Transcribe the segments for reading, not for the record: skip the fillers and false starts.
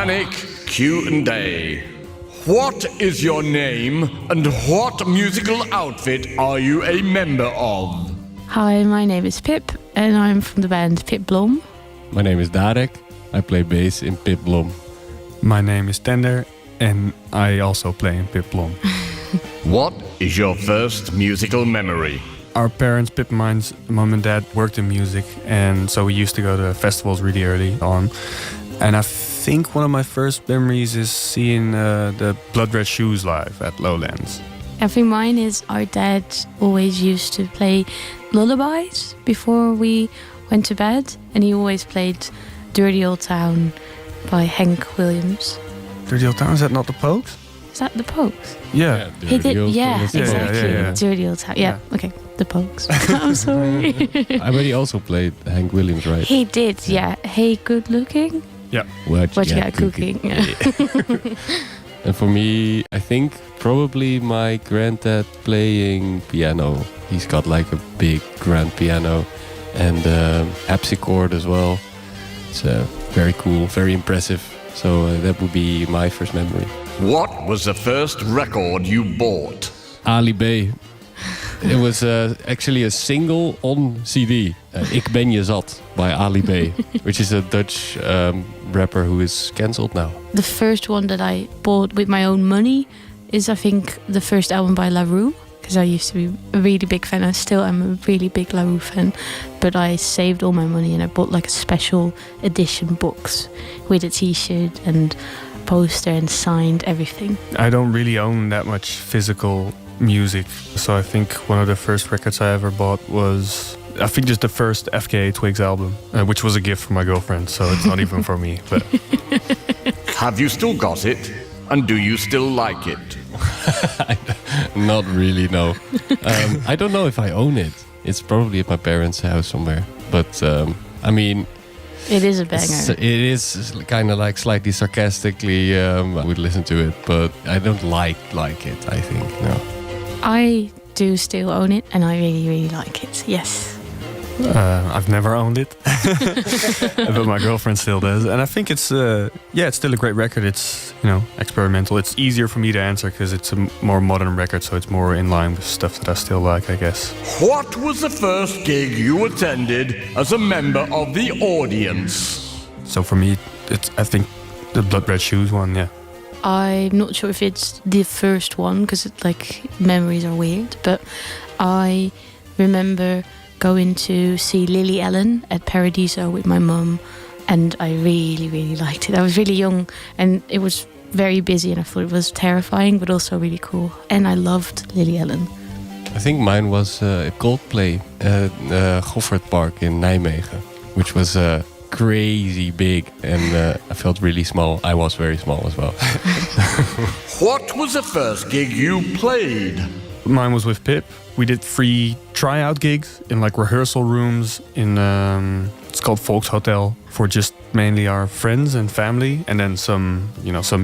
Manic Q&A. What is your name and what musical outfit are you a member of? Hi, my name is Pip and I'm from the band Pip Blom. My name is Darek. I play bass in Pip Blom. My name is Tender and I also play in Pip Blom. What is your first musical memory? Our parents, Pip and mine's mom and dad, worked in music, and so we used to go to festivals really early on. And I think one of my first memories is seeing the Blood Red Shoes live at Lowlands. I think mine is our dad always used to play lullabies before we went to bed, and he always played Dirty Old Town by Hank Williams. Dirty Old Town, is that not the Pogues? Is that the Pogues? Yeah. He did, yeah, exactly. Yeah. Dirty Old Town. Yeah, okay, the Pogues. I'm sorry. I bet he also played Hank Williams, right? He did, yeah. Hey, good looking. Yeah. What you got cooking. Yeah. And for me, I think probably my granddad playing piano. He's got like a big grand piano and harpsichord as well. It's very cool, very impressive. So that would be my first memory. What was the first record you bought? Ali B. It was actually a single on CD. Ik ben je zat by Ali B, which is a Dutch rapper who is cancelled now. The first one that I bought with my own money is, I think, the first album by La Rue, because I used to be a really big fan. I still am a really big La Rue fan, but I saved all my money and I bought like a special edition box with a t-shirt and poster and signed everything. I don't really own that much physical music, so I think one of the first records I ever bought was, I think, just the first FKA Twigs album, which was a gift from my girlfriend, so it's not even for me. But Have you still got it? And do you still like it? Not really, no. I don't know if I own it. It's probably at my parents' house somewhere. But I mean, it is a banger. It is kind of like slightly sarcastically. I would listen to it, but I don't like it. I think no. I do still own it, and I really, really like it. Yes. I've never owned it, but my girlfriend still does, and I think it's it's still a great record. It's experimental. It's easier for me to answer because it's a more modern record, so it's more in line with stuff that I still like, I guess. What was the first gig you attended as a member of the audience? So for me, it's, I think, the Blood Red Shoes one. Yeah. I'm not sure if it's the first one because memories are weird, but I remember going to see Lily Allen at Paradiso with my mum, and I really, really liked it. I was really young and it was very busy and I thought it was terrifying but also really cool, and I loved Lily Allen. I think mine was Coldplay at Goffert Park in Nijmegen, which was crazy big, and I felt really small. I was very small as well. What was the first gig you played? Mine was with Pip. We did 3 tryout gigs in like rehearsal rooms in it's called Volks Hotel, for just mainly our friends and family, and then some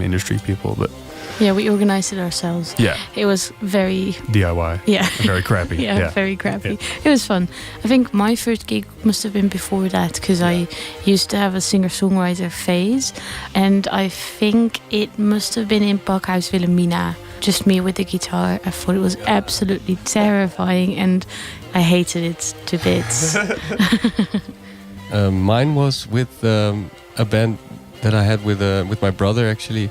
industry people. But yeah, we organized it ourselves. Yeah, it was very DIY. Yeah, very crappy. yeah, very crappy. It was fun. I think my first gig must have been before that, because I used to have a singer-songwriter phase, and I think it must have been in Pakhuis Wilhelmina. Just me with the guitar. I thought it was absolutely terrifying and I hated it to bits. Mine was with a band that I had with my brother, actually.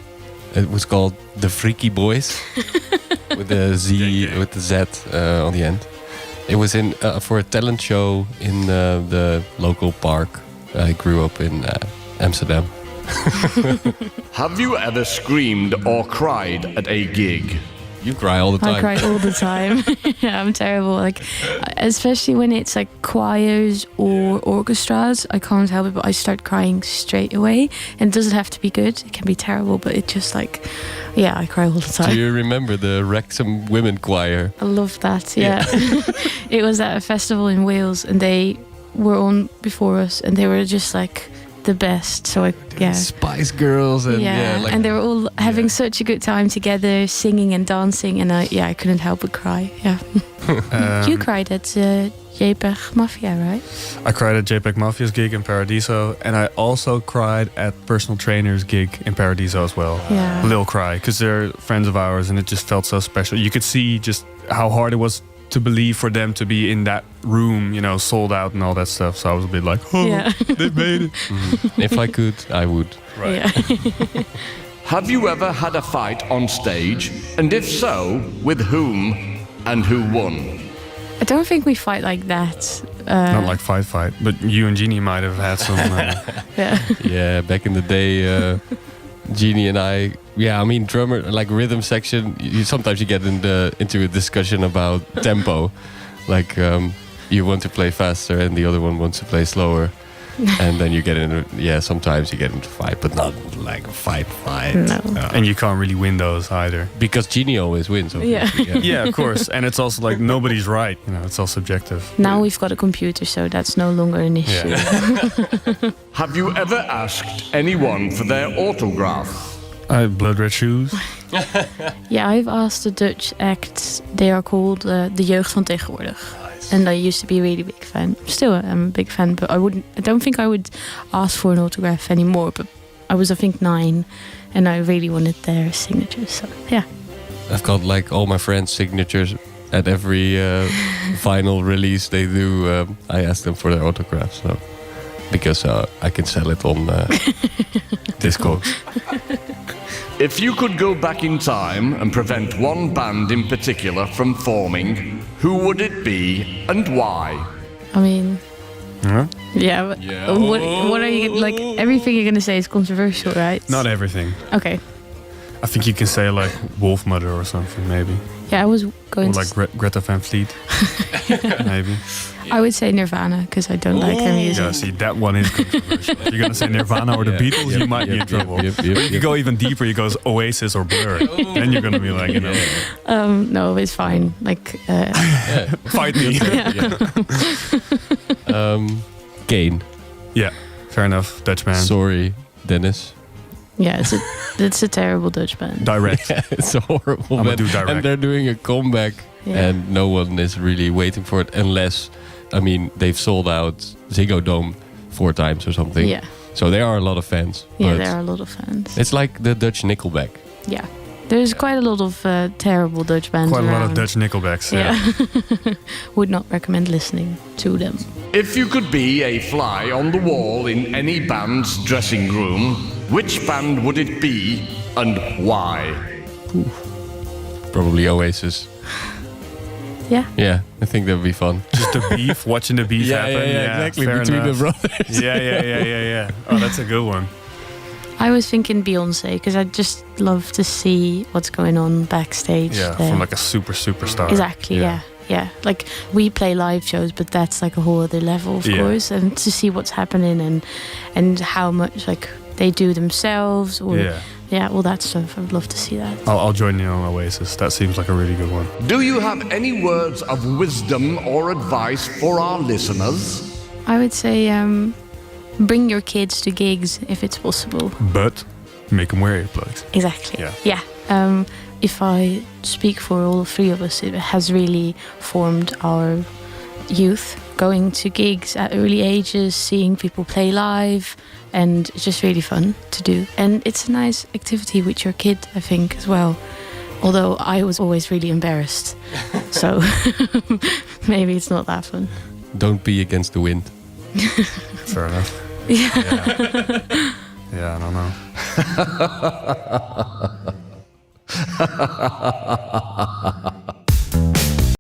It was called The Freaky Boys with the Z on the end. It was in for a talent show in the local park. I grew up in Amsterdam. Have you ever screamed or cried at a gig? You cry all the time. I cry all the time. Yeah, I'm terrible. Especially when it's choirs or orchestras, I can't help it, but I start crying straight away. And it doesn't have to be good. It can be terrible, but it just I cry all the time. Do you remember the Wrexham Women Choir? I love that, yeah. It was at a festival in Wales and they were on before us and they were just the best. So Spice Girls and and they were all having such a good time together, singing and dancing, and I couldn't help but cry. Yeah. You cried at JPEG Mafia, right? I cried at JPEG Mafia's gig in Paradiso, and I also cried at Personal Trainer's gig in Paradiso as well. Yeah. A little cry, because they're friends of ours, and it just felt so special. You could see just how hard it was to believe for them to be in that room, sold out and all that stuff. So I was a bit like, oh, Yeah. they made it. If I could, I would. Right. Yeah. Have you ever had a fight on stage? And if so, with whom and who won? I don't think we fight like that. Not like fight, but you and Jeannie might have had some. Yeah. Yeah, back in the day, Jeannie and I, drummer, like rhythm section, sometimes you get into a discussion about tempo. Like you want to play faster and the other one wants to play slower. And then you get sometimes you get into fight, but not like a fight. No. And you can't really win those either. Because Jeannie always wins, obviously. Yeah. Yeah, of course. And it's also like nobody's right. It's all subjective. Now we've got a computer, so that's no longer an issue. Yeah. Have you ever asked anyone for their autograph? I have Blood Red Shoes. Yeah, I've asked the Dutch act. They are called De Jeugd van Tegenwoordig. And I used to be a really big fan. Still, I'm a big fan, but I don't think I would ask for an autograph anymore. But I was, I think, 9, and I really wanted their signatures. So yeah. I've got like all my friends' signatures at every vinyl release they do. I ask them for their autographs, so because I can sell it on Discogs. If you could go back in time and prevent one band in particular from forming, who would it be and why? I mean, Huh? yeah. But Yeah. what are you like? Everything you're gonna say is controversial, right? Not everything. Okay. I think you can say like Wolfmother or something, maybe. Yeah, I was Or going like to. Greta Van Fleet. Maybe. I would say Nirvana because I don't like their music. Yeah, see, that one is controversial. If you're going to say Nirvana or the Beatles, you might be in trouble. Yep. You go even deeper, you go Oasis or Blur. Then you're going to be like, No, it's fine. Like, fight me. Kane. Yeah, fair enough. Dutch man. Sorry, Dennis. yeah, it's a terrible Dutch band. Direct. It's a horrible I'ma band. do direct. And they're doing a comeback, Yeah. and no one is really waiting for it unless, they've sold out Ziggo Dome 4 times or something. Yeah, So there are a lot of fans. yeah, but there are a lot of fans. it's like the Dutch Nickelback. Yeah, there's quite a lot of terrible Dutch bands Quite a lot of around. Dutch Nickelbacks. Yeah. Would not recommend listening to them. If you could be a fly on the wall in any band's dressing room, which band would it be and why? Probably Oasis. Yeah, Yeah, I think that would be fun. Just the beef, watching the beef happen. exactly. fair Between enough. the brothers. Yeah. Oh, that's a good one. I was thinking Beyonce because I just love to see what's going on backstage. Yeah, there. from like a superstar. Exactly, yeah. Like we play live shows, but that's like a whole other level, of Yeah. course. And to see what's happening and how much like they do themselves, or all that stuff. I would love to see that. I'll join you on Oasis. That seems like a really good one. Do you have any words of wisdom or advice for our listeners? I would say bring your kids to gigs if it's possible. But make them wear earplugs. Exactly. Yeah. If I speak for all 3 of us, it has really formed our youth. Going to gigs at early ages, seeing people play live, and it's just really fun to do. And it's a nice activity with your kid, I think, as well. Although I was always really embarrassed. So maybe it's not that fun. Don't be against the wind. Fair enough. Yeah. Yeah, I don't know.